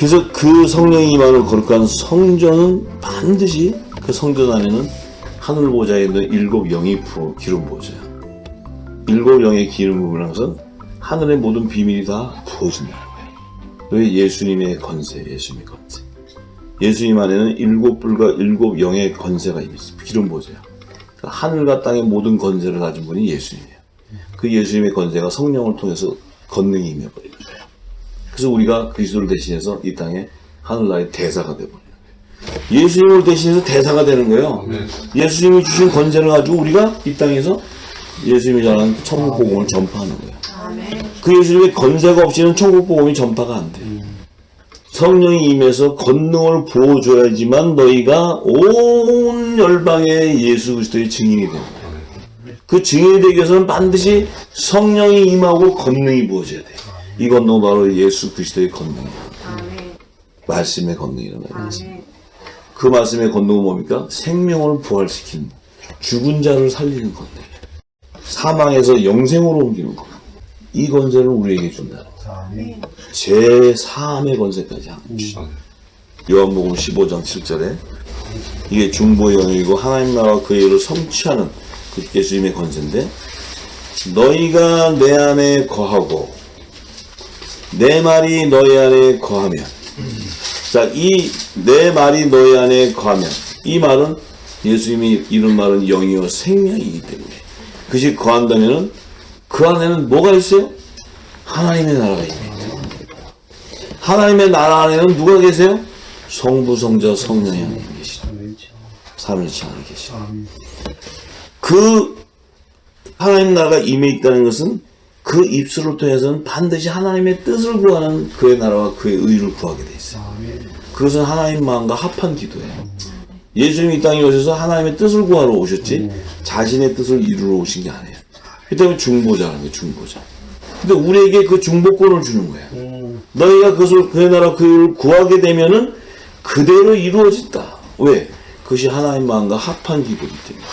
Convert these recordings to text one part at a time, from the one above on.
그래서 그 성령이 임하는 거룩한 성전은 반드시 그 성전 안에는 하늘 보좌에 있는 7영이 기름 부어져요. 7영의 기름 부으는 것은 하늘의 모든 비밀이 다 부어진다는 거예요. 왜? 예수님의 건세, 예수님의 건세. 예수님 안에는 7불과 7영의 건세가 있습니다. 기름 부어져요. 하늘과 땅의 모든 건세를 가진 분이 예수님이에요. 그 예수님의 건세가 성령을 통해서 권능이 임해버리는 거예요. 그래서 우리가 그리스도를 대신해서 이 땅에 하늘나라의 대사가 되어버리는 거예요. 예수님을 대신해서 대사가 되는 거예요. 예수님이 주신 권세를 가지고 우리가 이 땅에서 예수님이 전하는 천국 복음을 전파하는 거예요. 그 예수님의 건세가 없이는 천국 복음이 전파가 안 돼요. 성령이 임해서 권능을 부어줘야지만 너희가 온 열방의 예수 그리스도의 증인이 되는 거예요. 그 증인이 되기 위해서는 반드시 성령이 임하고 권능이 부어져야 돼요. 이 권능은 바로 예수 그리스도의 권능이에요. 말씀의 권능이라는 거예요. 그 말씀의 권능은 뭡니까? 생명을 부활시키는, 죽은 자를 살리는 권능, 사망에서 영생으로 옮기는 권능. 이 권세를 우리에게 준다는 거예요. 제3의 권세까지 하는 주시죠. 요한복음 15장 7절에 이게 중보의 영역이고 하나님 나라와 그 일을 성취하는 그 예수님의 권세인데, 너희가 내 안에 거하고 내 말이 너희 안에 거하면, 자, 이 내 말이 너희 안에 거하면, 이 말은 예수님이 이런 말은 영이요 생명이기 때문에 그것이 거한다면은 그 안에는 뭐가 있어요? 하나님의 나라가 있어요. 하나님의 나라 안에는 누가 계세요? 성부, 성자, 성령이 하나님 계시죠. 삼위일체 하나님 계시죠. 그 하나님 나라가 임해 있다는 것은 그 입술을 통해서는 반드시 하나님의 뜻을 구하는 그의 나라와 그의 의를 구하게 돼 있어요. 그것은 하나님 마음과 합한 기도예요. 예수님이 이 땅에 오셔서 하나님의 뜻을 구하러 오셨지 자신의 뜻을 이루러 오신 게 아니에요. 그 때문에 중보자라는 거예요. 중보자. 근데 우리에게 그 중보권을 주는 거예요. 너희가 그것을 그의 나라 그를 구하게 되면은 그대로 이루어진다. 왜? 그것이 하나님 마음과 합한 기도이기 때문에.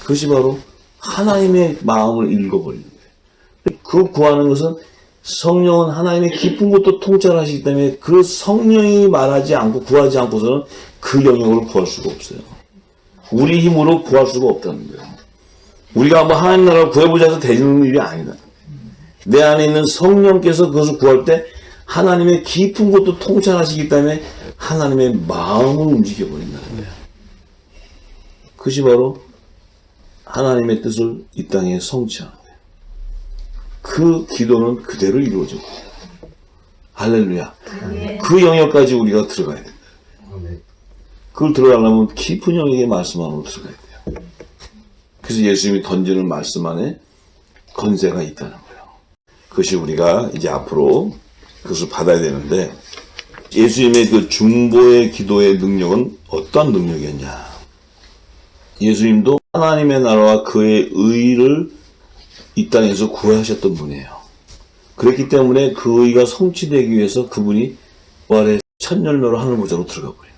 그것이 바로 하나님의 마음을 읽어버리는 거예요. 그 구하는 것은 성령은 하나님의 깊은 것도 통찰하시기 때문에 그 성령이 말하지 않고 구하지 않고서는 그 영역을 구할 수가 없어요. 우리 힘으로 구할 수가 없다는 거예요. 우리가 한번 하나님 나라를 구해보자 해서 되는 일이 아니다. 내 안에 있는 성령께서 그것을 구할 때 하나님의 깊은 것도 통찰하시기 때문에 하나님의 마음을 움직여버린다는 거예요. 그것이 바로 하나님의 뜻을 이 땅에 성취하는 거예요. 그 기도는 그대로 이루어져 버려요. 할렐루야. 그 영역까지 우리가 들어가야 된다. 그걸 들어가려면 깊은 영역의 말씀 안으로 들어가야 돼요. 그래서 예수님이 던지는 말씀 안에 권세가 있다는 거예요. 그것이 우리가 이제 앞으로 그것을 받아야 되는데, 예수님의 그 중보의 기도의 능력은 어떤 능력이었냐. 예수님도 하나님의 나라와 그의 의를 이 땅에서 구하셨던 분이에요. 그렇기 때문에 그 의가 성취되기 위해서 그분이 부활의 첫 열매로 하늘 보좌로 들어가 버려요.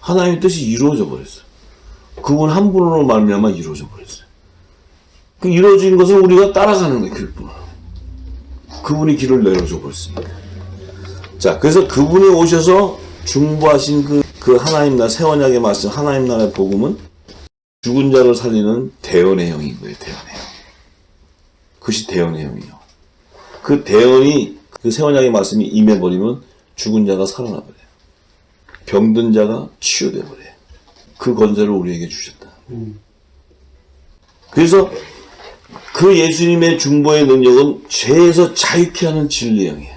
하나님의 뜻이 이루어져 버렸어요. 그분 한 분으로 말미암아 이루어져 버렸어요. 그 이루어진 것을 우리가 따라가는 거예요. 그분으로. 그분이 길을 내려줘 버렸으니까. 자, 그래서 그분이 오셔서 중보하신 그 하나님 나라, 새 언약의 말씀, 하나님 나라의 복음은 죽은 자를 살리는 대언의 영인 거예요. 대언의 영. 그것이 대언의 영이에요. 그 대언이, 그 새 언약의 말씀이 임해버리면 죽은 자가 살아나 버려요. 병든 자가 치유돼 버려요. 그 권세를 우리에게 주셨다. 그래서 그 예수님의 중보의 능력은 죄에서 자유케 하는 진리의 영이에요.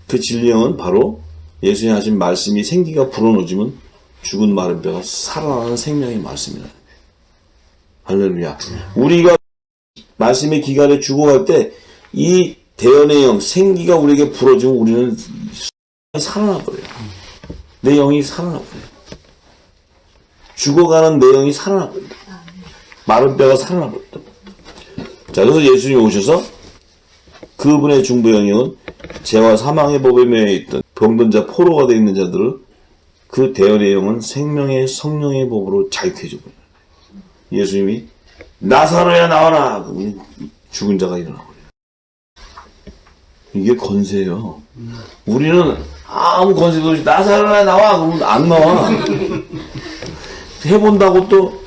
그 진리의 영은 바로 예수님이 하신 말씀이 생기가 불어넣어지면 죽은 마른 뼈가 살아나는 생명의 말씀이라는 거예요. 할렐루야. 우리가 말씀의 기간에 죽어갈 때 이 대언의 영, 생기가 우리에게 불어지면 우리는 살아나 버려요. 내 영이 살아나 버려요. 죽어가는 내 영이 살아나 버려요. 마른 뼈가 살아나 버려요. 자, 그래서 예수님이 오셔서 그분의 중보의 영역은 죄와 사망의 법에 매여 있던 병든 자, 포로가 되어 있는 자들을 그 대언의 영은 생명의 성령의 법으로 자유케 해줘 버려요. 예수님이 나사로야 나와라! 그분이 죽은 자가 일어나 버려요. 이게 권세예요. 우리는 아무 권세도 없이 나사로나 나와 그러면 안 나와. 해본다고 또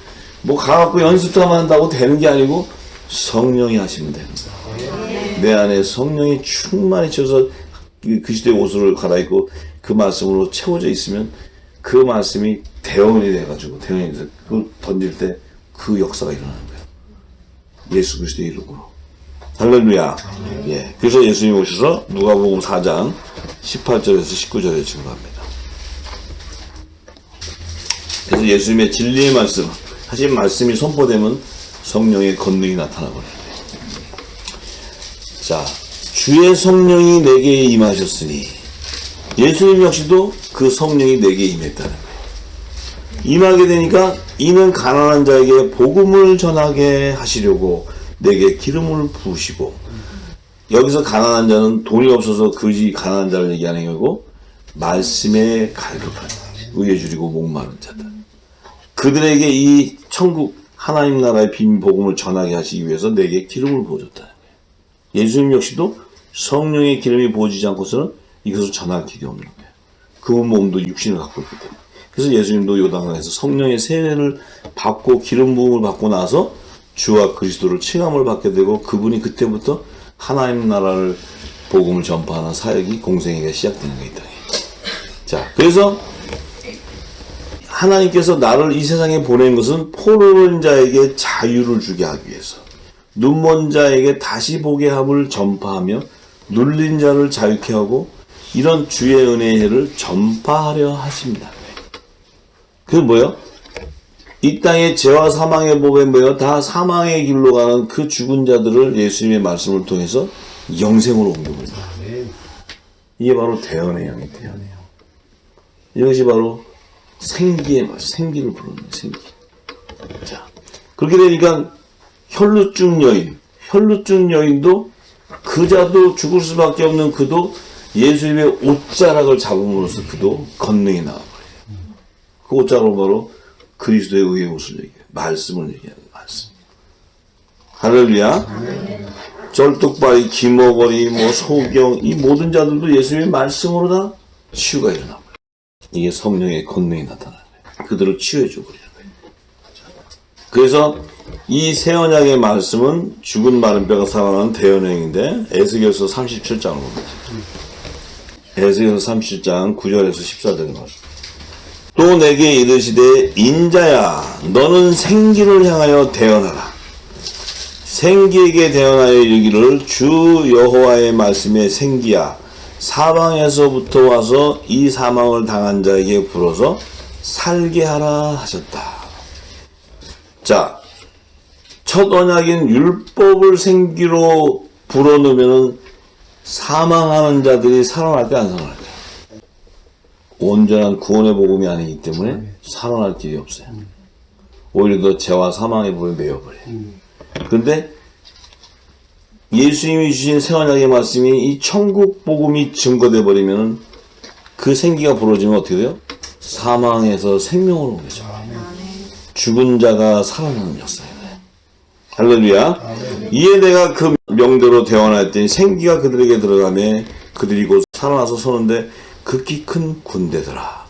뭐 가갖고 연습만 한다고 되는 게 아니고 성령이 하시면 되는 거야. 내 안에 성령이 충만히 쳐서 그 시대의 옷을 갈아입고 그 말씀으로 채워져 있으면 그 말씀이 대원이 돼가지고 대원이 돼서 그걸 던질 때 그 역사가 일어나는 거야. 예수 그리스도의 이름으로. 할렐루야. 예. 그래서 예수님이 오셔서 누가복음 4장 18절에서 19절에 증거합니다. 그래서 예수님의 진리의 말씀, 사실 말씀이 선포되면 성령의 권능이 나타나버려요. 자, 주의 성령이 내게 임하셨으니 예수님 역시도 그 성령이 내게 임했다는 거예요. 임하게 되니까 이는 가난한 자에게 복음을 전하게 하시려고 내게 기름을 부으시고, 여기서 가난한 자는 돈이 없어서 그지 가난한 자를 얘기하는 거고, 말씀에 갈급한 의에 줄이고 목마른 자들, 그들에게 이 천국 하나님 나라의 빈 복음을 전하게 하시기 위해서 내게 기름을 부어줬다는 거예요. 예수님 역시도 성령의 기름이 부어지지 않고서는 이것을 전할 길이 없는 거예요. 그 몸도 육신을 갖고 있기 때문에. 그래서 예수님도 요단강에서 성령의 세례를 받고 기름 부음을 받고 나서 주와 그리스도를 칭함을 받게 되고, 그분이 그때부터 하나님 나라를 복음을 전파하는 사역이 공생애가 시작되는 거예요. 자, 그래서 하나님께서 나를 이 세상에 보낸 것은 포로된 자에게 자유를 주게 하기 위해서, 눈먼 자에게 다시 보게 함을 전파하며 눌린 자를 자유케 하고, 이런 주의 은혜의 해를 전파하려 하십니다. 그게 뭐예요? 이 땅의 죄와 사망의 법에 뭐예요? 다 사망의 길로 가는 그 죽은 자들을 예수님의 말씀을 통해서 영생으로 옮겨버립니다. 이게 바로 대언의 영이에요. 대언의 영. 이것이 바로 생기의 말, 생기를 부르는 생기. 자, 그렇게 되니까 혈루증 여인도 그자도 죽을 수밖에 없는 그도 예수님의 옷자락을 잡음으로써 그도 권능이 나와버려요. 그 옷자락은 바로 그리스도의 의의 옷을 얘기해요. 말씀을 얘기하는 말씀. 할렐루야. 쩔뚝바위, 기머거리, 소경, 이 모든 자들도 예수님의 말씀으로 다 치유가 일어나버려요. 이게 성령의 권능이 나타나는 거예요. 그들을 치유해줘 버리는 거예요. 그래서 이 새 언약의 말씀은 죽은 마른 뼈가 살아나는 대언행인데, 에스겔서 37장을 봅니다. 에스겔서 37장 9절에서 14절에 말씀. 또 내게 이르시되 인자야 너는 생기를 향하여 대언하라. 생기에게 대언하여 이르기를 주 여호와의 말씀에 생기야 사방에서부터 와서 이 사망을 당한 자에게 불어서 살게 하라 하셨다. 자, 첫 언약인 율법을 생기로 불어넣으면 사망하는 자들이 살아날까 안 살아날까? 온전한 구원의 복음이 아니기 때문에 살아날 길이 없어요. 오히려 더 죄와 사망의 법에 매여버려요. 그런데 예수님이 주신 새 언약의 말씀이 이 천국 복음이 증거돼 버리면 그 생기가 불어지면 어떻게 돼요? 사망에서 생명으로 옮겨져. 죽은 자가 살아나는 역사예요. 할렐루야. 이에 내가 그 명대로 대언하였더니 생기가 그들에게 들어가매 그들이 곧 살아나서 서는데 극히 큰 군대더라.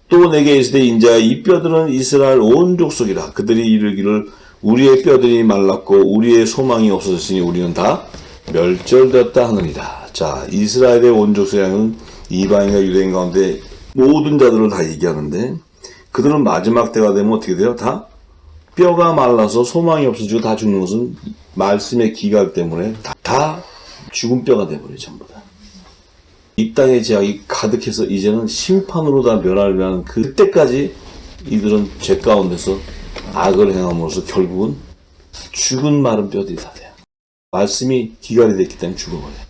또 내게 이르시되 인자야 이 뼈들은 이스라엘 온 족속이라. 그들이 이르기를 우리의 뼈들이 말랐고 우리의 소망이 없어졌으니 우리는 다 멸절되었다 하느니라. 자, 이스라엘의 온 족속이라는 이방인과 유대인 가운데 모든 자들을 다 얘기하는데, 그들은 마지막 때가 되면 어떻게 돼요? 다 뼈가 말라서 소망이 없어지고 다 죽는 것은 말씀의 기갈 때문에 다 죽은 뼈가 돼버려요. 전부 다. 이 땅의 죄악이 가득해서 이제는 심판으로 다 멸하려 하는 그때까지 이들은 죄 가운데서 악을 행함으로써 결국은 죽은 마른 뼈들이 다 돼요. 말씀이 기갈이 됐기 때문에 죽어버려요.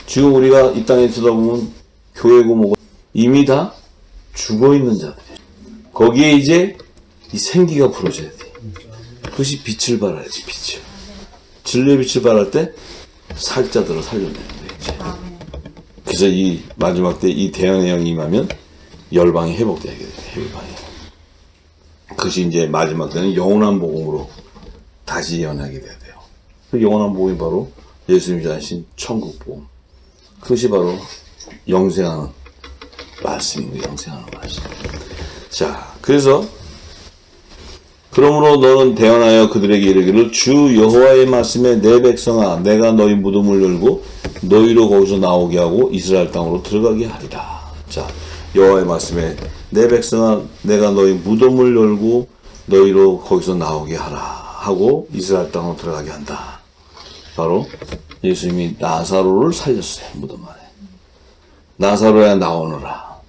지금 우리가 이 땅에 들어보면 교회고 뭐고 이미 다 죽어있는 자들이에요. 거기에 이제 이 생기가 불어져야 돼. 그것이 빛을 발하야지. 빛을. 진리의 빛을 발할 때 살자들을 살려내는 거예요. 이제. 그래서 이 마지막 때 이 대언의 영이 임하면 열방이 회복되게 돼요. 열방이. 그것이 이제 마지막 때는 영원한 복음으로 다시 예언하게 돼야 돼요. 그 영원한 복음이 바로 예수님이 하신 천국 복음. 그것이 바로 영생하는 말씀입니다. 영생하는 말씀. 자, 그래서 그러므로 너는 대언하여 그들에게 이르기를 주 여호와의 말씀에 내 백성아 내가 너희 무덤을 열고 너희로 거기서 나오게 하고 이스라엘 땅으로 들어가게 하리라. 자, 여호와의 말씀에 내 백성아 내가 너희 무덤을 열고 너희로 거기서 나오게 하라 하고 이스라엘 땅으로 들어가게 한다. 바로 예수님이 나사로를 살렸어요. 무덤 안에. 나사로야 나오너라.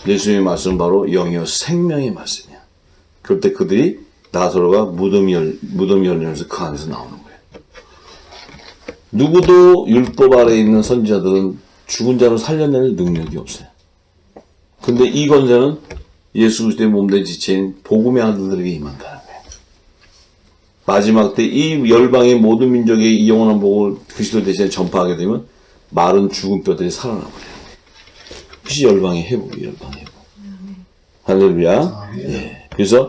예수님의 말씀은 바로 영이요 생명의 말씀이야. 그럴 때 그들이 나사로가 무덤이 열리면서 그 안에서 나오는 거예요. 누구도 율법 아래에 있는 선지자들은 죽은 자를 살려낼 능력이 없어요. 근데 이 권세는 예수 그리스도의 몸된 지체인 복음의 아들들에게 임한다는 거예요. 마지막 때 이 열방의 모든 민족의 이 영원한 복을 그리스도 대신에 전파하게 되면 마른 죽은 뼈들이 살아나버려요. 그것이 열방의 회복이에요. 열방의 회복. 할렐루야. 예. 그래서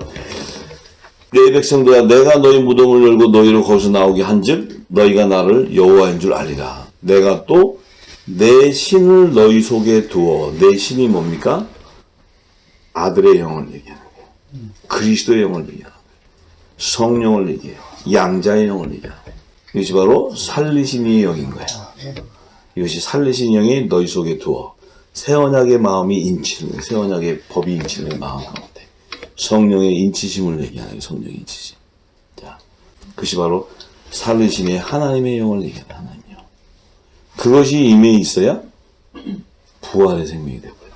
내 백성들아 내가 너희 무덤을 열고 너희를 거기서 나오게 한즉 너희가 나를 여호와인 줄 알리라. 내가 또 내 신을 너희 속에 두어. 내 신이 뭡니까? 아들의 영을 얘기하는 거예요. 그리스도의 영을 얘기하는 거예요. 성령을 얘기해요. 양자의 영을 얘기하는 거예요. 이것이 바로 살리시니의 영인 거예요. 이것이 살리신 영이 너희 속에 두어. 새 언약의 마음이 인치는 거예요. 새 언약의 법이 인치는 거예요. 마음 가운데. 성령의 인치심을 얘기하는 거예요. 성령의 인치심. 자, 그것이 바로 살리시니의 하나님의 영을 얘기하는 거예요. 하나님의 영. 그것이 임해 있어야 부활의 생명이 되어버려요.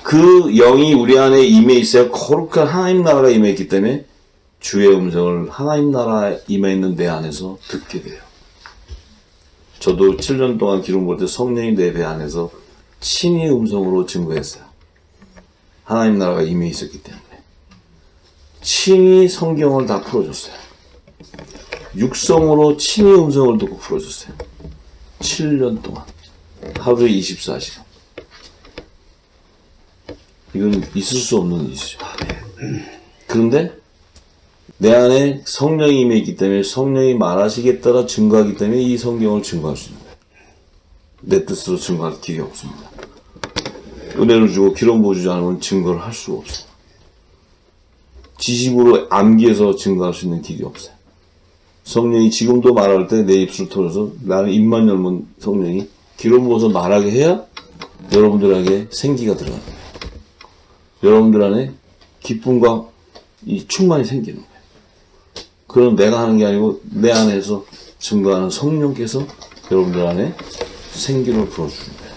그 영이 우리 안에 임해 있어야 거룩한 하나님 나라가 임해 있기 때문에 주의 음성을 하나님 나라 임해 있는 내 안에서 듣게 돼요. 저도 7년 동안 기름 부을 때 성령이 내 배 안에서 친히 음성으로 증거했어요. 하나님 나라가 임해 있었기 때문에. 친히 성경을 다 풀어줬어요. 육성으로 친히 음성을 듣고 풀어줬어요. 7년 동안. 하루에 24시간. 이건 있을 수 없는 일이죠. 그런데 내 안에 성령이 임해 있기 때문에 성령이 말하시겠다라 증거하기 때문에 이 성경을 증거할 수 있는 거예요. 내 뜻으로 증거할 길이 없습니다. 은혜를 주고 기름 부어주지 않으면 증거를 할 수가 없어요. 지식으로 암기해서 증거할 수 있는 길이 없어요. 성령이 지금도 말할 때 내 입술을 통해서 나는 입만 열면 성령이 기름 부어서 말하게 해야 여러분들에게 생기가 들어가는 거예요. 여러분들 안에 기쁨과 이 충만이 생기는 거예요. 그건 내가 하는 게 아니고 내 안에서 증거하는 성령께서 여러분들 안에 생기를 불어주는 거예요.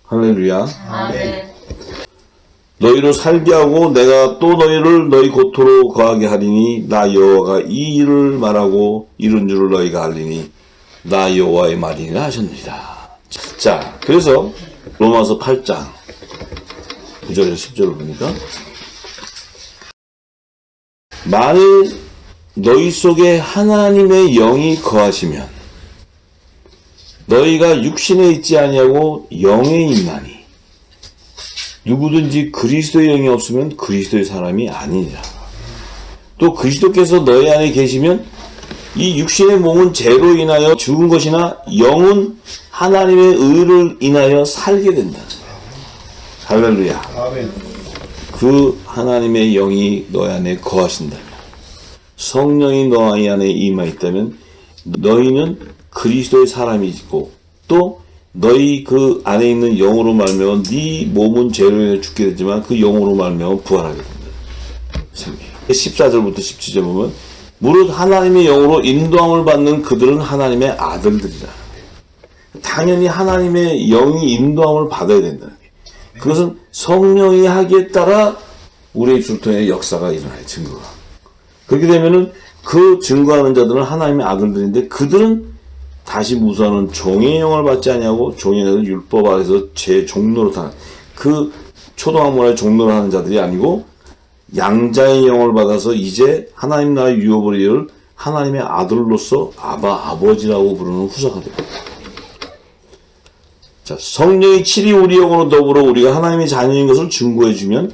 할렐루야. 아멘. 너희를 살게 하고 내가 또 너희를 너희 고토로 거하게 하리니 나 여호와가 이 일을 말하고 이룬 줄을 너희가 알리니 나 여호와의 말이니라 하셨느니라. 자, 그래서 로마서 8장 9절에서 10절을 보니까 만일 너희 속에 하나님의 영이 거하시면 너희가 육신에 있지 아니하고 영에 있나니 누구든지 그리스도의 영이 없으면 그리스도의 사람이 아니니라. 또 그리스도께서 너희 안에 계시면 이 육신의 몸은 죄로 인하여 죽은 것이나 영은 하나님의 의를 인하여 살게 된다. 할렐루야. 아멘. 그 하나님의 영이 너희 안에 거하신다면, 성령이 너희 안에 임하 있다면 너희는 그리스도의 사람이고 또 너희 그 안에 있는 영으로 말미암아 네 몸은 죄로 인해 죽게 되지만 그 영으로 말미암아 부활하게 된다. 14절부터 17절 보면 무릇 하나님의 영으로 인도함을 받는 그들은 하나님의 아들들이라. 당연히 하나님의 영이 인도함을 받아야 된다는 거예요. 그것은 성령이 하기에 따라 우리의 입술을 통해 역사가 일어나요. 증거가. 그렇게 되면은 그 증거하는 자들은 하나님의 아들들인데 그들은 다시 무수하는 종의 영을 받지 아니하고 종의 영을 율법 아래서 제 종로로 타는 그 초등학문화의 종로를 하는 자들이 아니고 양자의 영을 받아서 이제 하나님 나라의 유업을 이을 하나님의 아들로서 아버지라고 부르는 후사가 됩니다. 자, 성령이 칠이 우리 영으로 더불어 우리가 하나님의 자녀인 것을 증거해주면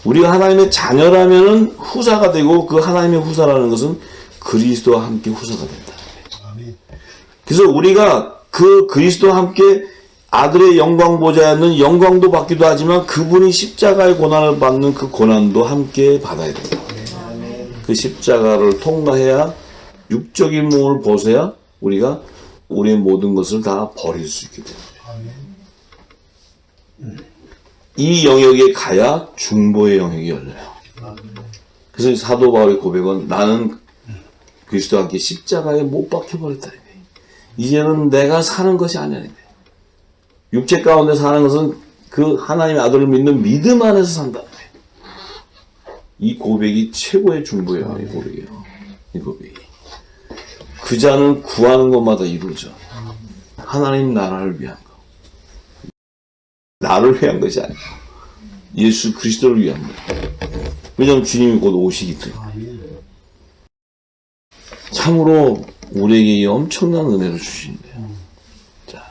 우리가 하나님의 자녀라면은 후사가 되고 그 하나님의 후사라는 것은 그리스도와 함께 후사가 된다. 그래서 우리가 그 그리스도와 함께 아들의 영광 보좌에는 영광도 받기도 하지만 그분이 십자가의 고난을 받는 그 고난도 함께 받아야 된다. 그 십자가를 통과해야 육적인 몸을 벗어야 우리가 우리의 모든 것을 다 버릴 수 있게 됩니다. 이 영역에 가야 중보의 영역이 열려요. 그래서 사도 바울의 고백은 나는 그리스도와 함께 십자가에 못 박혀버렸다. 이제는 내가 사는 것이 아니야. 육체 가운데 사는 것은 그 하나님의 아들을 믿는 믿음 안에서 산다. 이 고백이 최고의 중보의 영역의 고백이에요. 이 고백이. 그 자는 구하는 것마다 이루어져. 하나님 나라를 위한 거. 나를 위한 것이 아니고 예수 그리스도를 위한 거. 왜냐하면 주님이 곧 오시기 때문에. 참으로 우리에게 이 엄청난 은혜를 주신대요. 자,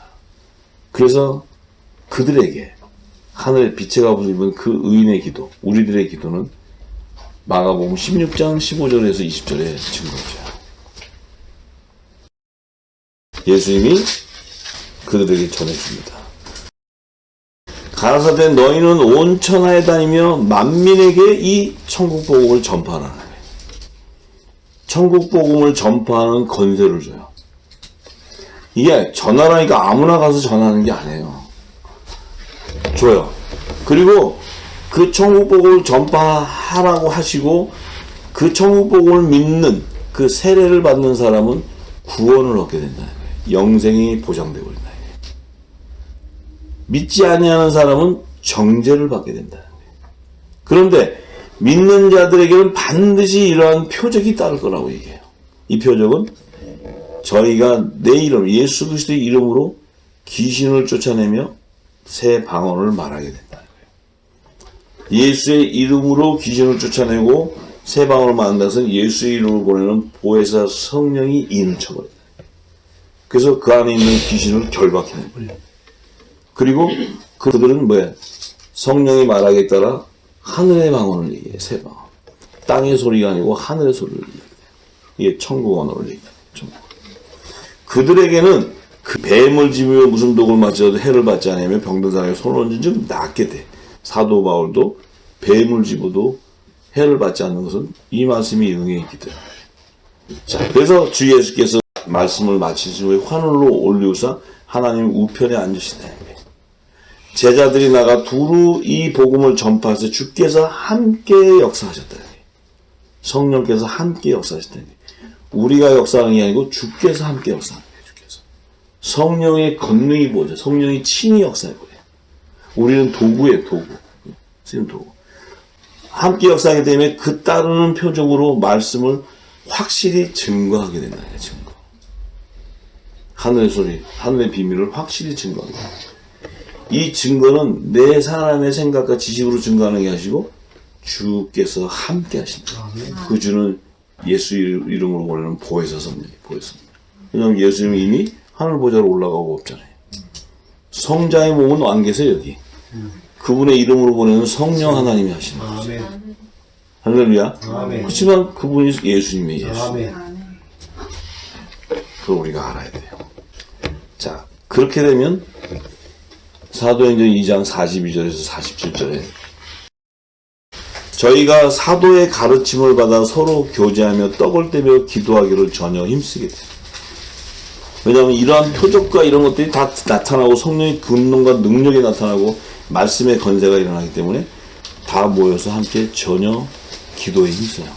그래서 그들에게 하늘의 빛의 갑옷을 입은 그 의인의 기도, 우리들의 기도는 마가복음 16장 15절에서 20절의 증거죠. 예수님이 그들에게 전해줍니다. 가라사대 너희는 온 천하에 다니며 만민에게 이 천국 복음을 전파하라. 천국 복음을 전파하는 건세를 줘요. 이게 전하라니까 아무나 가서 전하는 게 아니에요. 줘요. 그리고 그 천국 복음을 전파하라고 하시고 그 천국 복음을 믿는 그 세례를 받는 사람은 구원을 얻게 된다는 거예요. 영생이 보장되고 있다. 믿지 아니하는 사람은 정죄를 받게 된다는 거예요. 그런데 믿는 자들에게는 반드시 이러한 표적이 따를 거라고 얘기해요. 이 표적은 저희가 내 이름, 예수 그리스도의 이름으로 귀신을 쫓아내며 새 방언을 말하게 된다는 거예요. 예수의 이름으로 귀신을 쫓아내고 새 방언을 말한다는 것은 예수의 이름으로 보내는 보혜사 성령이 인을 쳐버린다. 그래서 그 안에 있는 귀신을 결박해내버려요. 그리고 그들은 뭐야? 성령이 말하기에 따라 하늘의 방언을 얘기해. 새 방언. 땅의 소리가 아니고 하늘의 소리를 얘기해요. 이게 천국 언어를 얘기해요. 천국. 그들에게는 그 뱀을 집으며 무슨 독을 맞춰도 해를 받지 않으며 병든 사람에게 손을 얹은 즉 낫게 돼. 사도 바울도 뱀을 집어도 해를 받지 않는 것은 이 말씀이 응해있기 때문에. 자, 그래서 주 예수께서 말씀을 마치신 후에 하늘로 올리우사 하나님 우편에 앉으시다. 제자들이 나가 두루 이 복음을 전파해서 주께서 함께 역사하셨다. 성령께서 함께 역사하셨다. 우리가 역사하는 게 아니고 주께서 함께 역사하는 거예요. 주께서. 성령의 권능이 뭐죠? 성령이 친히 역사해버려요. 우리는 도구예요. 도구. 쓰는 도구. 함께 역사하게 되면 그 따르는 표적으로 말씀을 확실히 증거하게 된다는 거예요. 증거. 하늘의 소리, 하늘의 비밀을 확실히 증거하게 됩니다. 이 증거는 내 사람의 생각과 지식으로 증거하는 게 아니고 주께서 함께 하신다. 그 주는 예수 이름으로 보내는 보혜사 성령이에요. 보혜사. 왜냐하면 예수님이 이미 하늘 보좌로 올라가고 없잖아요. 성자의 몸은 안 계세요 여기. 그분의 이름으로 보내는 성령 하나님이 하시는 거죠. 할렐루야. 그렇지만 그분이 예수님이에요. 예수. 그걸 우리가 알아야 돼요. 자, 그렇게 되면 사도행전 2장 42절에서 47절에 저희가 사도의 가르침을 받아 서로 교제하며 떡을 떼며 기도하기를 전혀 힘쓰게 돼요. 왜냐하면 이러한 표적과 이런 것들이 다 나타나고 성령의 분능과 능력이 나타나고 말씀의 건세가 일어나기 때문에 다 모여서 함께 전혀 기도에 힘써요.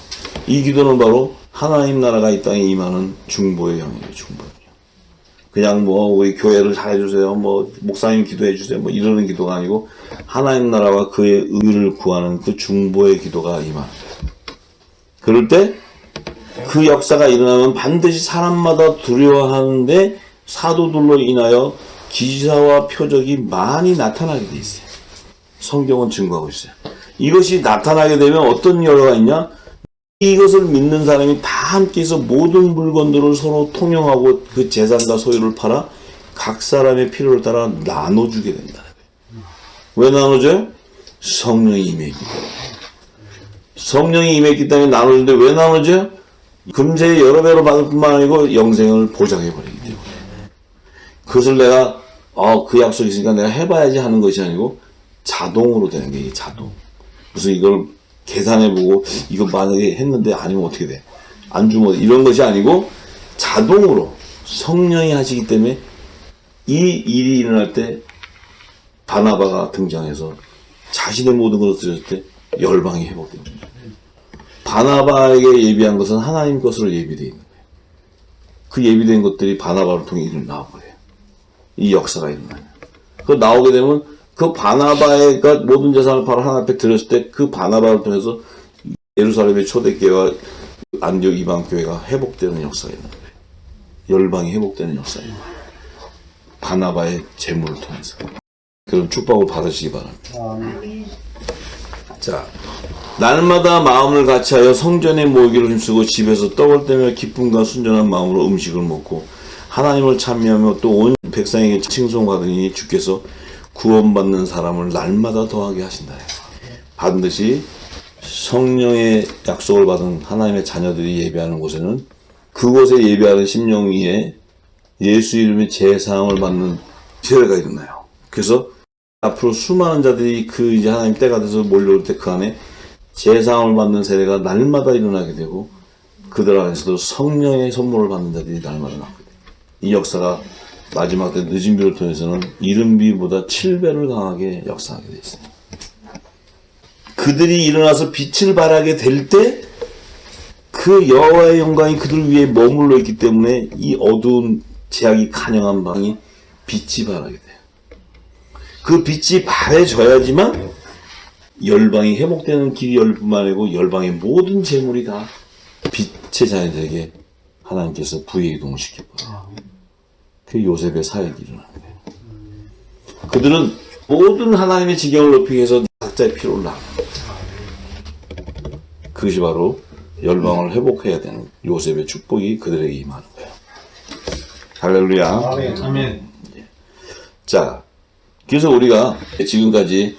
이 기도는 바로 하나님 나라가 이 땅에 임하는 중보의 영역이에요. 중보의 영역. 그냥 뭐 우리 교회를 잘해주세요, 뭐 목사님 기도해주세요, 뭐 이러는 기도가 아니고 하나님 나라와 그의 의를 구하는 그 중보의 기도가 임하는 거예요. 그럴 때 그 역사가 일어나면 반드시 사람마다 두려워하는데 사도들로 인하여 기사와 표적이 많이 나타나게 돼 있어요. 성경은 증거하고 있어요. 이것이 나타나게 되면 어떤 결과가 있냐? 이것을 믿는 사람이 다 함께해서 모든 물건들을 서로 통용하고 그 재산과 소유를 팔아 각 사람의 필요를 따라 나눠주게 된다는 거예요. 왜 나눠줘요? 성령이 임했기 때문에. 성령이 임했기 때문에 나눠주는데 왜 나눠줘요? 금세 여러 배로 받을 뿐만 아니고 영생을 보장해버리기 때문에. 그것을 내가 그 약속이 있으니까 내가 해봐야지 하는 것이 아니고 자동으로 되는 게 자동. 무슨 이걸 계산해보고 이거 만약에 했는데 아니면 어떻게 돼? 안 주면 이런 것이 아니고 자동으로 성령이 하시기 때문에 이 일이 일어날 때 바나바가 등장해서 자신의 모든 것을 드렸을 때 열방이 회복됩니다. 바나바에게 예비한 것은 하나님 것으로 예비되어 있는 거예요. 그 예비된 것들이 바나바를 통해 일어나버려요. 이 역사가 일어나요. 그 나오게 되면 그 바나바가 모든 재산을 바로 하나님 앞에 드렸을 때 그 바나바를 통해서 예루살렘의 초대교회와 안디옥 이방교회가 회복되는 역사가 있는 거예요. 열방이 회복되는 역사예요. 바나바의 재물을 통해서. 그런 축복을 받으시기 바랍니다. 자, 날마다 마음을 같이하여 성전에 모이기를 힘쓰고 집에서 떡을 떼며 기쁨과 순전한 마음으로 음식을 먹고 하나님을 찬미하며 또 온 백성에게 칭송받으니 주께서 구원받는 사람을 날마다 더하게 하신다. 반드시 성령의 약속을 받은 하나님의 자녀들이 예배하는 곳에는 그곳에 예배하는 심령 위에 예수 이름의 제사함을 받는 세례가 일어나요. 그래서 앞으로 수많은 자들이 그 이제 하나님 때가 돼서 몰려올 때 그 안에 제사함을 받는 세례가 날마다 일어나게 되고 그들 안에서도 성령의 선물을 받는 자들이 날마다 나오게 돼요. 이 역사가 마지막 때 늦은 비를 통해서는 이른 비보다 7배를 강하게 역사하게 되어 있어요. 그들이 일어나서 빛을 발하게 될 때 그 여호와의 영광이 그들 위에 머물러 있기 때문에 이 어두운 제약이 간영한 방이 빛이 발하게 돼요. 그 빛이 발해져야지만 열방이 회복되는 길이 열 뿐만 아니고 열방의 모든 재물이 다 빛의 자녀들에게 하나님께서 부의이동을 시켜버려요. 그 요셉의 사역이 일어나는 거예요. 그들은 모든 하나님의 지경을 높이기 위해서 각자의 피로를 나갑니다. 그것이 바로 열방을 회복해야 되는 요셉의 축복이 그들에게 임하는 거예요. 할렐루야. 아멘. 자, 그래서 우리가 지금까지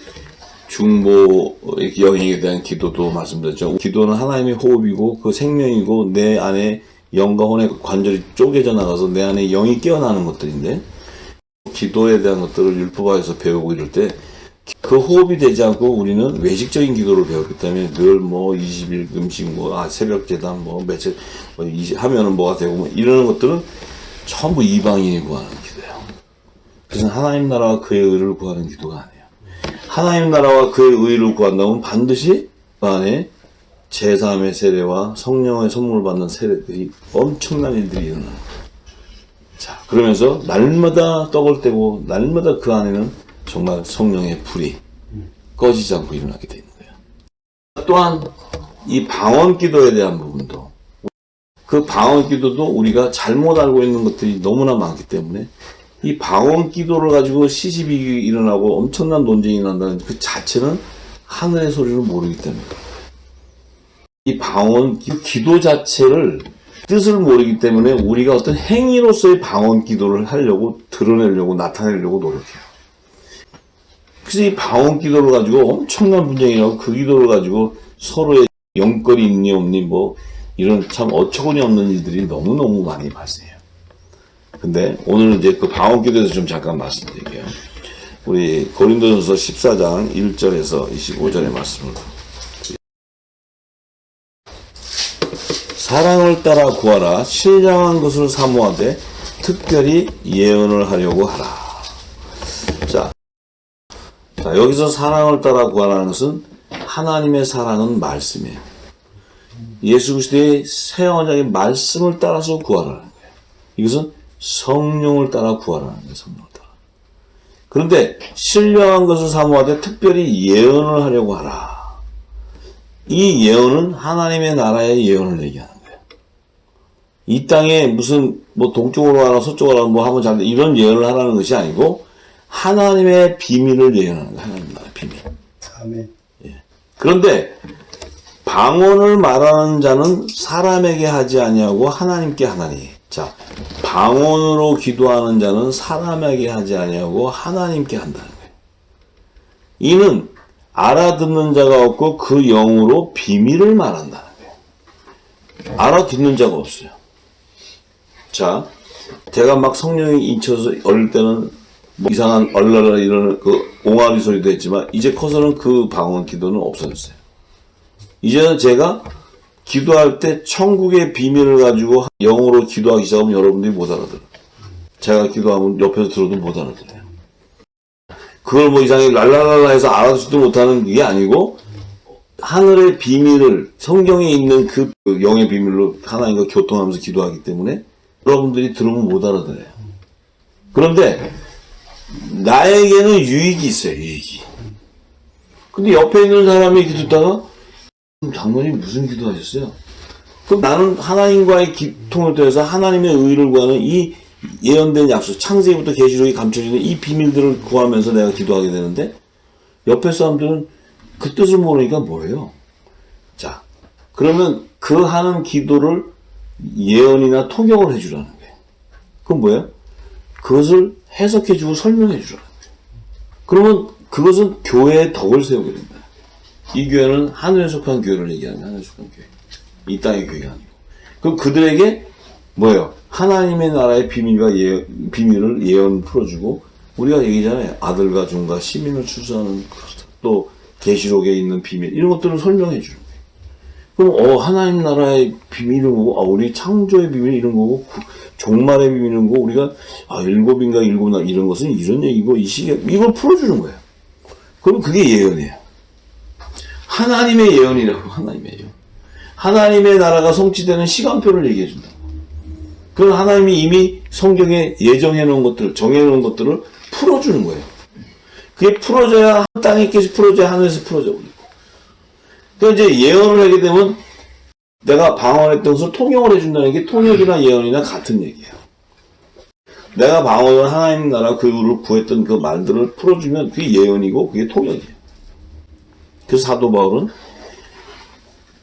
중보 영역에 대한 기도도 말씀드렸죠. 기도는 하나님의 호흡이고 그 생명이고 내 안에 영과 혼의 관절이 쪼개져 나가서 내 안에 영이 깨어나는 것들인데 기도에 대한 것들을 율법화에서 배우고 이럴 때 그 호흡이 되지 않고 우리는 외식적인 기도를 배웠기 때문에 늘 20일 금식 새벽 제단 며칠 하면은 뭐가 되고 이러는 것들은 전부 이방인이 구하는 기도예요. 그래서 하나님 나라와 그의 의를 구하는 기도가 아니에요. 하나님 나라와 그의 의를 구한다면 반드시 그 안에 제사함의 세례와 성령의 선물을 받는 세례들이 엄청난 일들이 일어나는 거예요. 자, 그러면서 날마다 떡을 떼고 날마다 그 안에는 정말 성령의 불이 꺼지지 않고 일어나게 되는 거예요. 또한 이 방언 기도에 대한 부분도 그 방언 기도도 우리가 잘못 알고 있는 것들이 너무나 많기 때문에 이 방언 기도를 가지고 시집이 일어나고 엄청난 논쟁이 난다는 그 자체는 하늘의 소리를 모르기 때문입니다. 이 방언 기도 자체를 뜻을 모르기 때문에 우리가 어떤 행위로서의 방언 기도를 하려고 드러내려고 나타내려고 노력해요. 그래서 이 방언 기도를 가지고 엄청난 분쟁이라고 그 기도를 가지고 서로의 영거리 있니 없니 이런 참 어처구니 없는 일들이 너무너무 많이 발생해요. 근데 오늘은 이제 그 방언 기도에 대해서 좀 잠깐 말씀드릴게요. 우리 고린도전서 14장 1절에서 25절의 말씀을 사랑을 따라 구하라. 신령한 것을 사모하되 특별히 예언을 하려고 하라. 자, 여기서 사랑을 따라 구하라는 것은 하나님의 사랑은 말씀이에요. 예수 그리스도의 새 언약의 말씀을 따라서 구하라는 거예요. 이것은 성령을 따라 구하라는 거예요. 성령을 따라. 그런데 신령한 것을 사모하되 특별히 예언을 하려고 하라. 이 예언은 하나님의 나라의 예언을 얘기하는 거예요. 이 땅에 무슨 동쪽으로 가라 서쪽으로 가라 하면 잘 돼. 이런 예언을 하라는 것이 아니고 하나님의 비밀을 예언하는 거예요. 하나님 나라의 비밀. 아멘. 예. 그런데 방언을 말하는 자는 사람에게 하지 아니하고 하나님께 하나니. 자, 방언으로 기도하는 자는 사람에게 하지 아니하고 하나님께 한다는 거예요. 이는 알아듣는 자가 없고 그 영으로 비밀을 말한다는 거예요. 알아듣는 자가 없어요. 자, 제가 막 성령이 인쳐서 어릴 때는 뭐 이상한 얼라라 이런 그 옹알이 소리도 했지만 이제 커서는 그 방언 기도는 없어졌어요. 이제는 제가 기도할 때 천국의 비밀을 가지고 영어로 기도하기 시작하면 여러분들이 못 알아들어요. 제가 기도하면 옆에서 들어도 못 알아들어요. 그걸 뭐 이상하게 랄랄랄라 해서 알아듣지도 못하는 게 아니고 하늘의 비밀을 성경에 있는 그 영의 비밀로 하나님과 교통하면서 기도하기 때문에 여러분들이 들으면 못 알아들어요. 그런데 나에게는 유익이 있어요. 유익이. 근데 옆에 있는 사람이 기도다가 장로님 무슨 기도하셨어요? 그럼 나는 하나님과의 통을 통해서 하나님의 의를 구하는 이 예언된 약속, 창세기부터 계시록이 감춰지는 이 비밀들을 구하면서 내가 기도하게 되는데 옆에 사람들은 그 뜻을 모르니까 뭐예요? 자, 그러면 그 하는 기도를 예언이나 통역을 해주라는 거예요. 그건 뭐예요? 그것을 해석해주고 설명해주라는 거예요. 그러면 그것은 교회의 덕을 세우게 된다. 이 교회는 하늘에 속한 교회를 얘기하는 거예요. 하늘에 속한 교회. 이 땅의 교회가 아니고. 그럼 그들에게 뭐예요? 하나님의 나라의 비밀을 예언 풀어주고 우리가 얘기잖아요. 아들과 종과 시민을 출산하는 또 계시록에 있는 비밀 이런 것들을 설명해 주는 거예요. 그럼 하나님 나라의 비밀은 거고 우리 창조의 비밀 이런 거고 종말의 비밀은 거고 우리가 일곱인가 일곱나 이런 것은 이런 얘기고 이 시기에 이걸 풀어주는 거예요. 그럼 그게 예언이에요. 하나님의 예언이라고. 하나님의 예언. 하나님의 나라가 성취되는 시간표를 얘기해 준다. 그건 하나님이 이미 성경에 예정해 놓은 것들, 정해 놓은 것들을 풀어주는 거예요. 그게 풀어져야 땅에 계시 풀어져야 하늘에서 풀어져 버리고. 그러니까 이제 예언을 하게 되면 내가 방언했던 것을 통역을 해준다는 게 통역이나 예언이나 같은 얘기예요. 내가 방언을 하나님 나라 그 의를 구했던 그 말들을 풀어주면 그게 예언이고 그게 통역이에요. 그래서 사도 바울은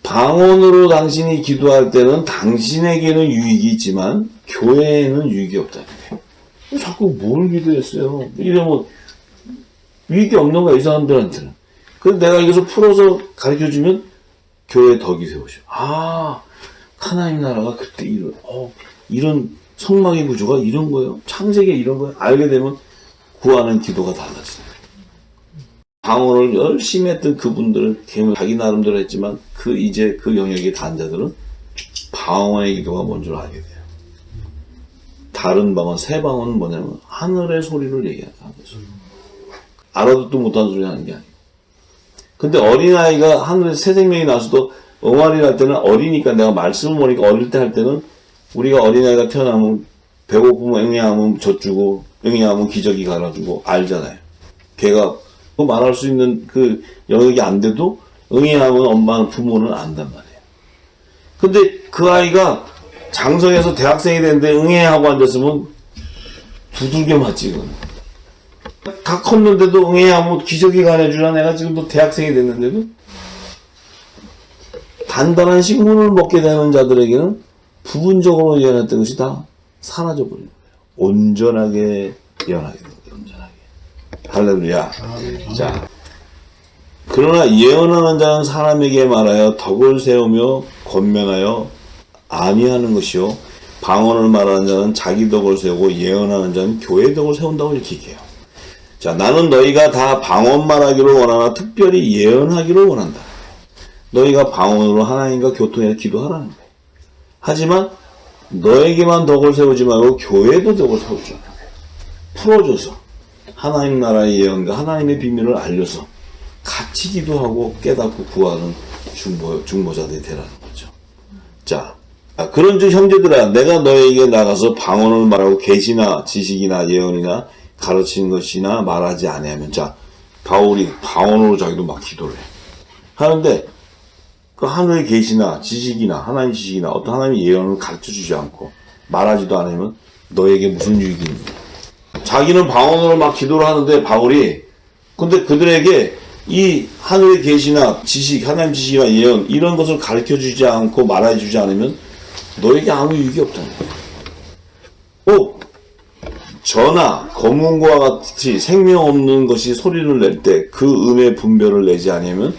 방언으로 당신이 기도할 때는 당신에게는 유익이 있지만 교회에는 유익이 없다는 거예요. 자꾸 뭘 기도했어요? 이러면 유익이 없는 거야, 이 사람들한테는. 그래서 내가 이것을 풀어서 가르쳐주면 교회에 덕이 세우죠. 하나님 나라가 그때 이런 성막의 구조가 이런 거예요. 창세기에 이런 거예요. 알게 되면 구하는 기도가 달라져요. 방언을 열심히 했던 그분들, 자기 나름대로 했지만, 이제 그 영역의 단자들은 방언의 기도가 뭔 줄 알게 돼요. 다른 방언, 새 방언은 뭐냐면, 하늘의 소리를 얘기하는 거예요. 하늘의 소리. 알아듣도 못하는 소리 하는 게 아니에요. 근데 어린아이가 하늘에 새 생명이 나서도 엉아리 날 때는 어리니까 내가 말씀을 모르니까 어릴 때 할 때는 우리가 어린아이가 태어나면 배고프면 응애하면 젖주고, 응애하면 기저귀 갈아주고, 알잖아요. 걔가 말할 수 있는 그 영역이 안 돼도 응애하면 엄마는 부모는 안단 말이에요. 근데 그 아이가 장성해서 대학생이 됐는데 응애하고 앉았으면 두들겨 맞지 이건. 다 컸는데도 응애하면 기저귀가 안 해주라. 내가 지금 또 대학생이 됐는데도 단단한 식물을 먹게 되는 자들에게는 부분적으로 예언했던 것이 다 사라져 버리는 거예요. 온전하게 예언하게 됩니다. 온전하게. 할렐루야. 자, 그러나 예언하는 자는 사람에게 말하여 덕을 세우며 권면하여 아니하는 것이요 방언을 말하는 자는 자기 덕을 세우고 예언하는 자는 교회의 덕을 세운다고 이렇게 얘기해요. 자, 나는 너희가 다 방언 말하기를 원하나 특별히 예언하기를 원한다. 너희가 방언으로 하나님과 교통해서 기도하라는 거예요. 하지만 너에게만 덕을 세우지 말고 교회도 덕을 세우자. 풀어줘서 하나님 나라의 예언과 하나님의 비밀을 알려서 같이 기도하고 깨닫고 구하는 중보자들이 되라는 거죠. 자, 그런즉 형제들아, 내가 너에게 나가서 방언을 말하고 계시나 지식이나 예언이나 가르치는 것이나 말하지 아니하면, 자, 바울이 방언으로 자기도 막 기도를 해. 하는데 그 하늘의 계시나 지식이나 하나님 지식이나 어떤 하나님의 예언을 가르쳐주지 않고 말하지도 않으면 너에게 무슨 유익이 있느냐. 자기는 방언으로 막 기도를 하는데 바울이, 근데 그들에게 이 하늘의 계시나 지식, 하나님 지식이나 예언 이런 것을 가르쳐주지 않고 말해주지 않으면 너에게 아무 유익이 없다는 거예요. 전하 검은고와 같이 생명 없는 것이 소리를 낼 때 그 음의 분별을 내지 않으면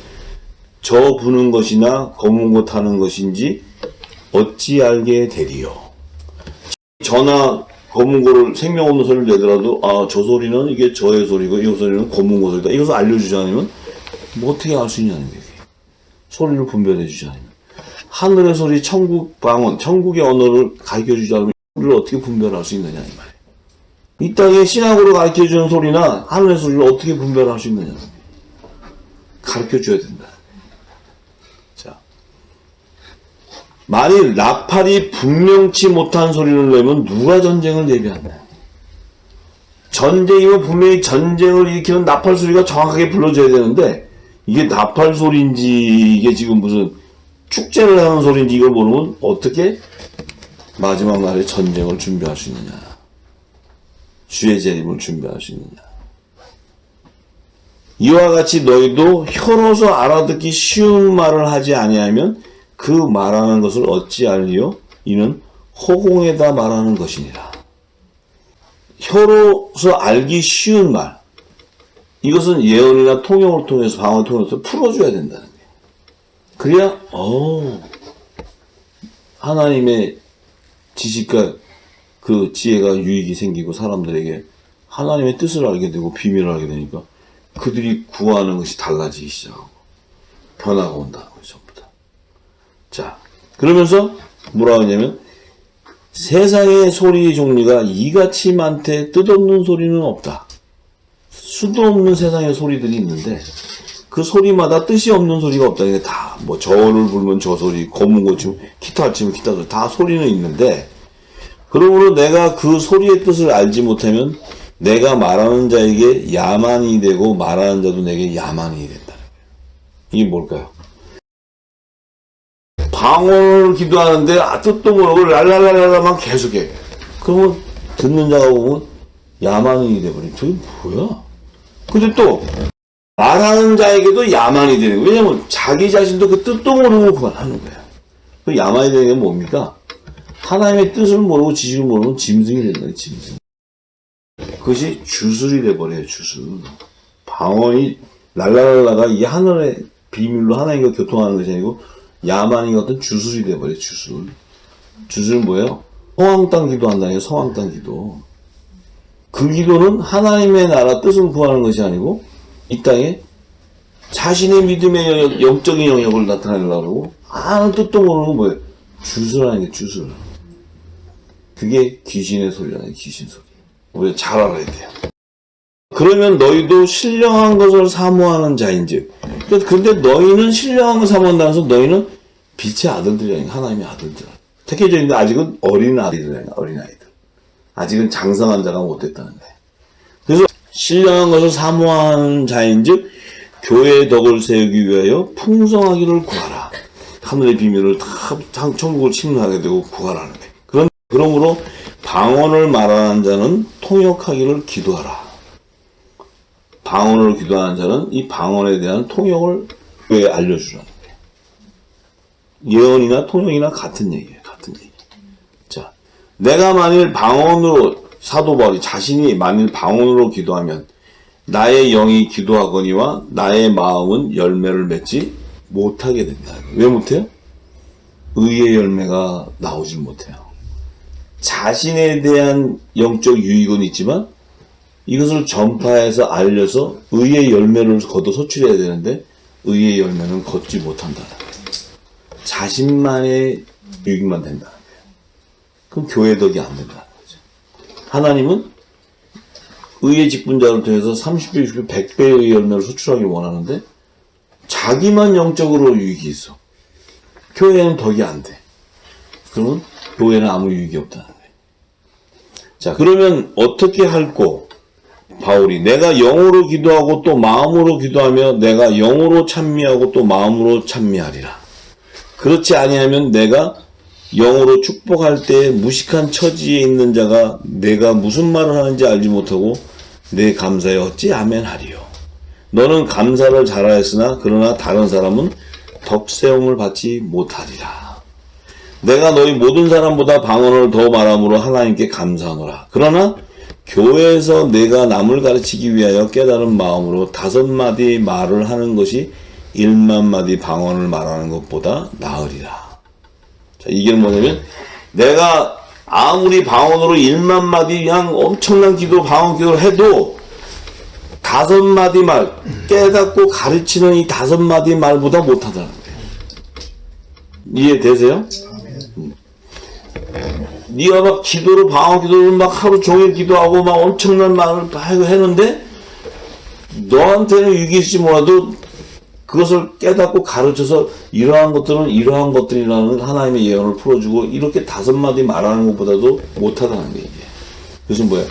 저 부는 것이나 검은고 타는 것인지 어찌 알게 되리요. 전하 검은고를 생명 없는 소리를 내더라도 아, 저 소리는 이게 저의 소리고 이 소리는 검은고 소리다. 이것을 알려주지 않으면 뭐 어떻게 알 수 있냐는 거예요. 소리를 분별해 주지 않으면. 하늘의 소리, 천국 방언, 천국의 언어를 가르쳐주지 않으면 소리를 어떻게 분별할 수 있느냐 이 말이에요. 이 땅에 신학으로 가르쳐주는 소리나 하늘의 소리를 어떻게 분별할 수 있느냐. 가르쳐줘야 된다. 자, 만일 나팔이 분명치 못한 소리를 내면 누가 전쟁을 예비한다. 전쟁이면 분명히 전쟁을 일으키는 나팔 소리가 정확하게 불러줘야 되는데 이게 나팔 소리인지 이게 지금 무슨 축제를 하는 소리인지 이걸 모르면 어떻게 마지막 날에 전쟁을 준비할 수 있느냐. 주의 재림을 준비할 수 있느냐. 이와 같이 너희도 혀로서 알아듣기 쉬운 말을 하지 아니하면 그 말하는 것을 어찌 알리요? 이는 허공에다 말하는 것이니라. 혀로서 알기 쉬운 말. 이것은 예언이나 통역을 통해서 방언을 통해서 풀어줘야 된다는 거예요. 그래야 하나님의 지식과 그 지혜가 유익이 생기고 사람들에게 하나님의 뜻을 알게 되고 비밀을 알게 되니까 그들이 구하는 것이 달라지기 시작하고 변화가 온다는 거죠. 전부 다. 자, 그러면서 뭐라고 하냐면 세상의 소리 종류가 이같이 많되 뜻없는 소리는 없다. 수도 없는 세상의 소리들이 있는데 그 소리마다 뜻이 없는 소리가 없다. 이게 다 뭐 저를 불면 저 소리, 검은고 치면 기타 치면 기타 소리 다 소리는 있는데 그러므로 내가 그 소리의 뜻을 알지 못하면 내가 말하는 자에게 야만이 되고 말하는 자도 내게 야만이 된다는 거예요. 이게 뭘까요? 방언을 기도하는데 뜻도 모르고 랄랄랄랄만 계속해. 그러면 듣는 자가 보면 야만이 돼버린. 저게 뭐야? 근데 또 말하는 자에게도 야만이 되는 거예요. 왜냐면 자기 자신도 그 뜻도 모르고 그만 하는 거예요. 그 야만이 되는 게 뭡니까? 하나님의 뜻을 모르고 지식을 모르면 짐승이 된다. 짐승. 그것이 주술이 돼버려요. 주술. 방언이 랄랄랄라가 이 하늘의 비밀로 하나님과 교통하는 것이 아니고 야만인 어떤 주술이 돼버려요. 주술. 주술은 뭐예요? 성황땅 기도한다는 게 성황땅 기도. 그 기도는 하나님의 나라 뜻을 구하는 것이 아니고 이 땅에 자신의 믿음의 영역, 영적인 영역을 나타내려고 하고 아무 뜻도 모르는 건 뭐예요? 주술하는 게 주술. 그게 귀신의 소리라는 귀신 소리. 우리가 잘 알아야 돼요. 그러면 너희도 신령한 것을 사모하는 자인즉. 근데 너희는 신령한 것을 사모한다는 것은 너희는 빛의 아들들이 아니고 하나님의 아들들. 택해져 있는데 아직은 어린 아이들, 어린 아이들. 아직은 장성한 자가 못 됐다는 거예요. 그래서 신령한 것을 사모하는 자인즉 교회의 덕을 세우기 위하여 풍성하기를 구하라. 하늘의 비밀을 다 천국을 침노하게 되고 구하라는 거예요. 그러므로 방언을 말하는 자는 통역하기를 기도하라. 방언을 기도하는 자는 이 방언에 대한 통역을 교회에 알려주라는 거예요. 예언이나 통역이나 같은 얘기예요. 같은 얘기. 자, 내가 만일 방언으로 사도 바울이 자신이 만일 방언으로 기도하면 나의 영이 기도하거니와 나의 마음은 열매를 맺지 못하게 된다. 왜 못해요? 의의 열매가 나오질 못해요. 자신에 대한 영적 유익은 있지만 이것을 전파해서 알려서 의의 열매를 거둬 소출해야 되는데 의의 열매는 걷지 못한다는 거예요. 자신만의 유익만 된다는 거예요. 그럼 교회 덕이 안 된다는 거죠. 하나님은 의의 직분자를 통해서 30배, 60배, 100배의 열매를 소출하길 원하는데 자기만 영적으로 유익이 있어. 교회는 덕이 안 돼. 그러면 교회는 아무 유익이 없다는 거예요. 자, 그러면 어떻게 할꼬? 바울이 내가 영으로 기도하고 또 마음으로 기도하며 내가 영으로 찬미하고 또 마음으로 찬미하리라. 그렇지 아니하면 내가 영으로 축복할 때 무식한 처지에 있는 자가 내가 무슨 말을 하는지 알지 못하고 내 감사에 어찌 아멘하리요. 너는 감사를 잘하였으나 그러나 다른 사람은 덕세움을 받지 못하리라. 내가 너희 모든 사람보다 방언을 더 말함으로 하나님께 감사하노라. 그러나 교회에서 내가 남을 가르치기 위하여 깨달은 마음으로 5마디 말을 하는 것이 1만마디 방언을 말하는 것보다 나으리라. 자, 이게 뭐냐면 내가 아무리 방언으로 1만 마디 그냥 엄청난 기도, 방언 기도를 해도 5마디 말, 깨닫고 가르치는 이 5마디 말보다 못하다는 거예요. 이해되세요? 네가 막 기도를, 방언 기도를 막 하루 종일 기도하고 막 엄청난 말을 막 했는데 너한테는 유익일지 몰라도 그것을 깨닫고 가르쳐서 이러한 것들은 이러한 것들이라는 하나님의 예언을 풀어주고 이렇게 5마디 말하는 것보다도 못하다는 게 이게. 그래서 뭐야?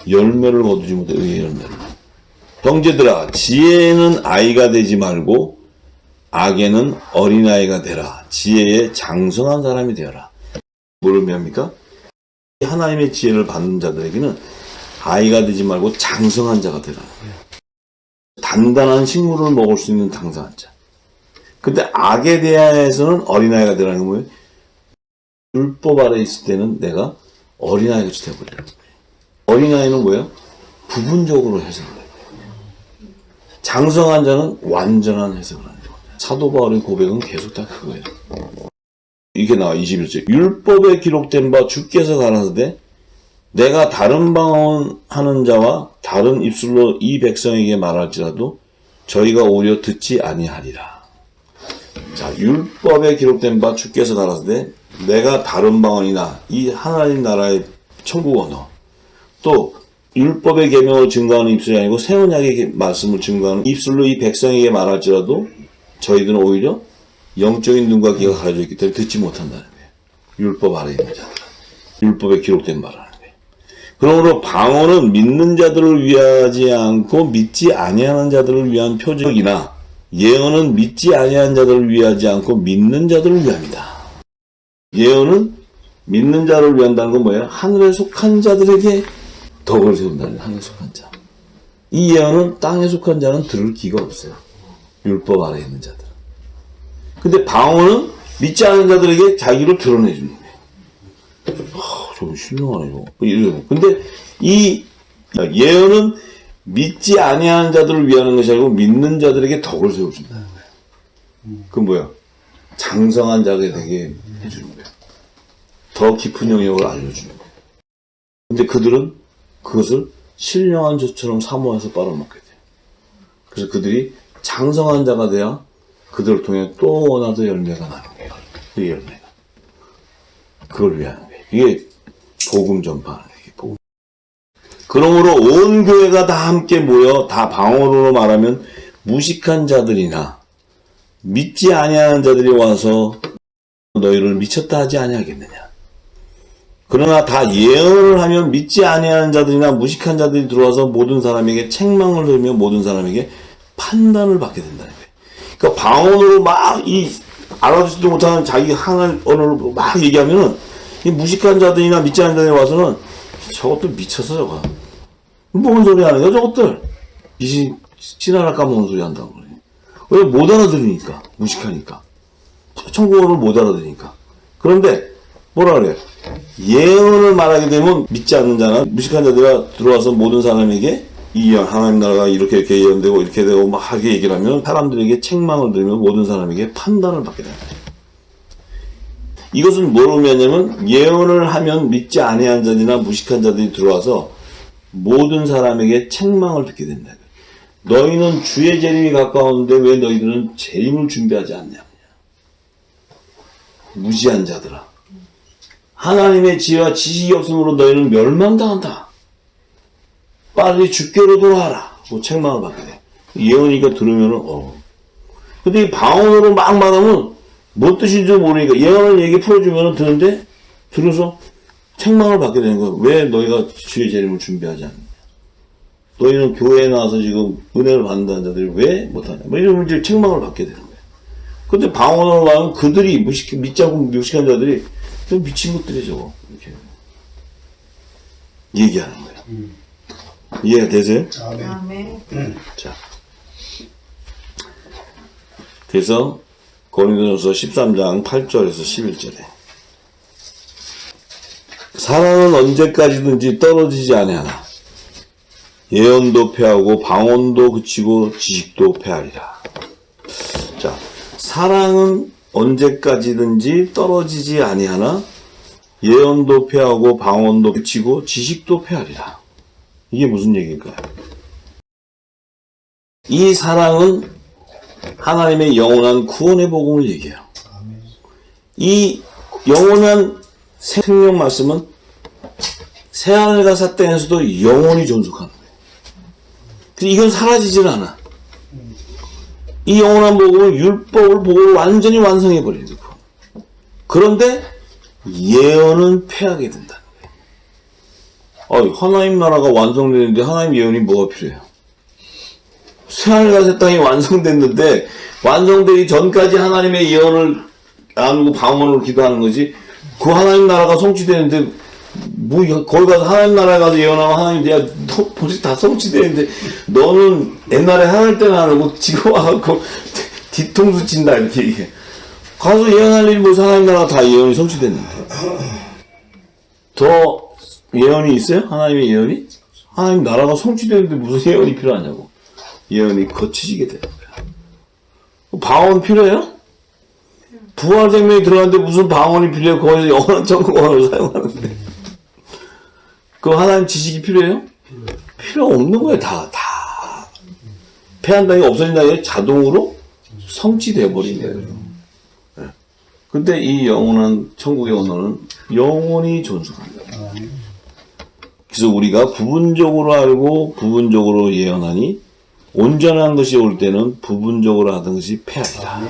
열매를 거두지 못해. 의의 열매를. 형제들아, 지혜는 아이가 되지 말고 악에는 어린아이가 되라. 지혜에 장성한 사람이 되어라. 뭘 의미합니까? 하나님의 지혜를 받는 자들에게는 아이가 되지 말고 장성한 자가 되라. 단단한 식물을 먹을 수 있는 당당한 자. 근데 악에 대해서는 어린아이가 되라는 건 뭐예요? 율법 아래 있을 때는 내가 어린아이같이 되어버리라는 거예요. 어린아이는 뭐예요? 부분적으로 해석을 해요. 장성한 자는 완전한 해석을 하는 거예요. 사도 바울의 고백은 계속 다 그거예요. 이게 나와 21절. 율법에 기록된 바 주께서 가라사대 내가 다른 방언하는 자와 다른 입술로 이 백성에게 말할지라도 저희가 오히려 듣지 아니하리라. 자, 율법에 기록된 바 주께서 가라사대 내가 다른 방언이나 이 하나님 나라의 천국 언어 또 율법의 계명을 증거하는 입술이 아니고 새 언약의 말씀을 증거하는 입술로 이 백성에게 말할지라도 저희들은 오히려 영적인 눈과 귀가 가려져 있기 때문에 듣지 못한다는 거예요. 율법 아래 있는 자들. 율법에 기록된 말을 하는 거예요. 그러므로 방언은 믿는 자들을 위하지 않고 믿지 아니하는 자들을 위한 표적이나 예언은 믿지 아니하는 자들을 위하지 않고 믿는 자들을 위함이다. 예언은 믿는 자를 위한다는 건 뭐예요? 하늘에 속한 자들에게 덕을 세운다는 거예요. 하늘에 속한 자. 이 예언은 땅에 속한 자는 들을 기가 없어요. 율법 아래 있는 자들. 근데 방언은 믿지 않는 자들에게 자기를 드러내주는 거예요. 좀 신령하네, 이거. 근데 이 예언은 믿지 아니하는 자들을 위하는 것이 아니고 믿는 자들에게 덕을 세워준다는 거예요. 그건 뭐야? 장성한 자가 되게 해주는 거예요. 더 깊은 영역을 알려주는 거예요. 근데 그들은 그것을 신령한 젖처럼 사모해서 빨아먹게 돼요. 그래서 그들이 장성한 자가 돼야 그들을 통해 또 원하도 열매가 나는 거예요. 그 열매가. 그걸 위하는 거예요. 이게 복음 전파하는 거예요. 복음. 그러므로 온 교회가 다 함께 모여 다 방언으로 말하면 무식한 자들이나 믿지 아니하는 자들이 와서 너희를 미쳤다 하지 아니하겠느냐. 그러나 다 예언을 하면 믿지 아니하는 자들이나 무식한 자들이 들어와서 모든 사람에게 책망을 들으며 모든 사람에게 판단을 받게 된다는 거예요. 그러니까 방언으로 막 알아듣지도 못하는 자기 하나님 언어로 막 얘기하면은 이 무식한 자들이나 믿지 않는 자들이 와서는 저것들 미쳤어 저거. 뭔 소리 하는 거야 저것들. 신하나 까먹는 소리 한다고 그래. 왜 못 알아들으니까. 무식하니까. 천국어를 못 알아들으니까. 그런데 뭐라 그래? 예언을 말하게 되면 믿지 않는 자나 무식한 자들이 들어와서 모든 사람에게 이 하나님 나라가 이렇게 예언되고 이렇게 되고 막 하게 얘기를 하면 사람들에게 책망을 들으면 모든 사람에게 판단을 받게 됩니다. 이것은 뭘 의미하냐면 예언을 하면 믿지 아니한 자들이나 무식한 자들이 들어와서 모든 사람에게 책망을 듣게 된다. 너희는 주의 재림이 가까웠는데 왜 너희들은 재림을 준비하지 않냐. 무지한 자들아. 하나님의 지혜와 지식이 없음으로 너희는 멸망당한다. 빨리 주께로 돌아와라. 뭐 책망을 받게 돼. 예언이니까 들으면은, 근데 이 방언으로 막 말하면, 뭔 뜻인지 모르니까, 예언을 얘기 풀어주면은 듣는데, 들어서 책망을 받게 되는 거야. 왜 너희가 주의 재림을 준비하지 않느냐. 너희는 교회에 나와서 지금 은혜를 받는다는 자들이 왜 못하냐. 뭐 이러면 이제 책망을 받게 되는 거야. 근데 방언으로 말하면 그들이 믿지 않고 무식한 자들이, 좀 미친 것들이 저거. 이렇게. 얘기하는 거야. 이해가 되세요? 아멘. 자. 그래서 고린도전서 13장 8절에서 11절에 사랑은 언제까지든지 떨어지지 아니하나 예언도 패하고 방언도 그치고 지식도 패하리라. 자, 사랑은 언제까지든지 떨어지지 아니하나 예언도 패하고 방언도 그치고 지식도 패하리라. 이게 무슨 얘기일까요? 이 사랑은 하나님의 영원한 구원의 복음을 얘기해요. 이 영원한 생명 말씀은 새하늘과 새 땅에서도 영원히 존속하는 거예요. 이건 사라지질 않아. 이 영원한 복음을 율법을 복음을 완전히 완성해버리는 거예요. 그런데 예언은 패하게 된다는 거예요. 하나님 나라가 완성되는데 하나님 예언이 뭐가 필요해요? 새하늘과 새 땅이 완성됐는데 완성되기 전까지 하나님의 예언을 나누고 방언으로 기도하는 거지. 그 하나님 나라가 성취되는데 뭐 거기 가서 하나님 나라에 가서 예언하면 하나님 야 너 벌써 다 성취되는데 너는 옛날에 하나님 때는 안 하고 지금 와갖고 뒤통수 친다 이렇게 얘기해. 가서 예언할 일이 뭐서 하나님 나라가 다 예언이 성취됐는데 더 예언이 있어요? 하나님의 예언이? 하나님 나라가 성취되는데 무슨 예언이 필요하냐고. 예언이 거치지게 되는 거야. 방언 필요해요? 부활 생명이 들어갔는데 무슨 방언이 필요해요? 거기서 영원한 천국어를 사용하는데. 그 하나님 지식이 필요해요? 필요 없는 거예요. 다. 패한다는 게 없어진다는 게 자동으로 성취되어 버린 거예요. 근데 이 영원한 천국의 언어는 영원히 존속합니다. 그래서 우리가 부분적으로 알고 부분적으로 예언하니 온전한 것이 올 때는 부분적으로 하던 것이 패하리라.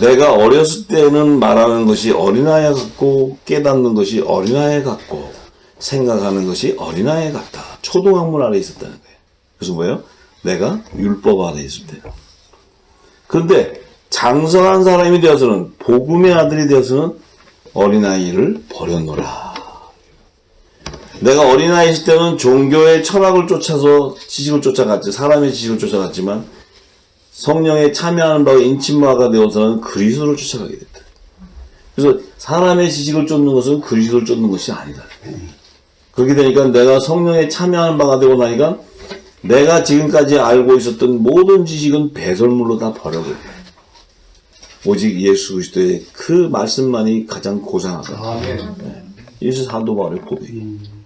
내가 어렸을 때는 말하는 것이 어린아이 같고 깨닫는 것이 어린아이 같고 생각하는 것이 어린아이 같다. 초등학문 아래 있었다는 거예요. 그래서 뭐예요? 내가 율법 아래 있을 때요. 그런데 장성한 사람이 되어서는 복음의 아들이 되어서는 어린아이를 버렸노라. 내가 어린아이 있을 때는 종교의 철학을 쫓아서 지식을 쫓아갔지. 사람의 지식을 쫓아갔지만 성령에 참여하는 바가 인침마가 되어서는 그리스도를 쫓아가게 됐다. 그래서 사람의 지식을 쫓는 것은 그리스도를 쫓는 것이 아니다. 그렇게 되니까 내가 성령에 참여하는 바가 되고 나니까 내가 지금까지 알고 있었던 모든 지식은 배설물로 다 버려버려. 오직 예수 그리스도의 그 말씀만이 가장 고상하다. 이것이 사도 바울의 고백이에요.